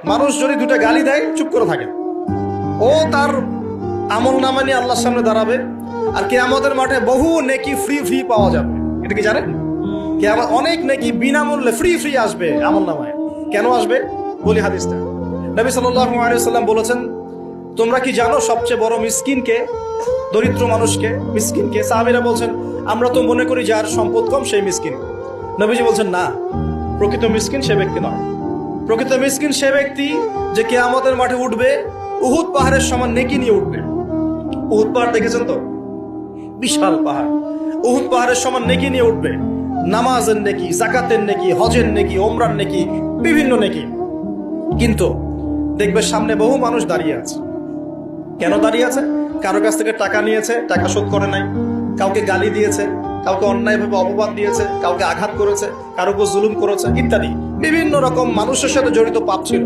মানুষ যদি দুটা গালি দেয় চুপ করে থাকে, ও তার আমল নামা নিয়ে আল্লাহর সামনে দাঁড়াবে, আর কিয়ামতের মাঠে বহু নেকি ফ্রি ফ্রি পাওয়া যাবে। এটা কি জানেন? কিয়ামত অনেক নেকি বিনামূল্যে ফ্রি ফ্রি আসবে আমল নামায়। কেন আসবে বলি হাদিসটা। নবী সাল্লাল্লাহু আলাইহি ওয়াসাল্লাম বলেছেন, তোমরা কি জানো সবচেয়ে বড় মিসকিনকে, দরিদ্র মানুষকে, মিসকিনকে? সাহাবীরা বলছেন, আমরা তো মনে করি যার সম্পদ কম সেই মিসকিন। নবীজি বলছেন, না, প্রকৃত মিসকিন সে ব্যক্তি নয়। প্রকৃত মিসকিন সে ব্যক্তি যে কিয়ামতের মাঠে উঠবে উহুদ পাহাড়ের সমান নেকি নিয়ে উঠবে। উহুদ পাহাড় দেখেছেন তো? বিশাল পাহাড়। উহুদ পাহাড়ের সমান নেকি নিয়ে উঠবে। নামাজের নেকি, যাকাতের নেকি, হজের নেকি, ওমরার নেকি, বিভিন্ন নেকি। কিন্তু দেখবে সামনে বহু মানুষ দাঁড়িয়ে আছে। কেন দাঁড়িয়ে আছে? কারো কাছ থেকে টাকা নিয়েছে, টাকা শোধ করে নাই, কাউকে গালি দিয়েছে, কাউকে অন্যায়ভাবে অপবাদ দিয়েছে, কাউকে আঘাত করেছে, কারো উপর জুলুম করেছে ইত্যাদি। বিভিন্ন রকম মানুষের সাথে জড়িত পাপ ছিল।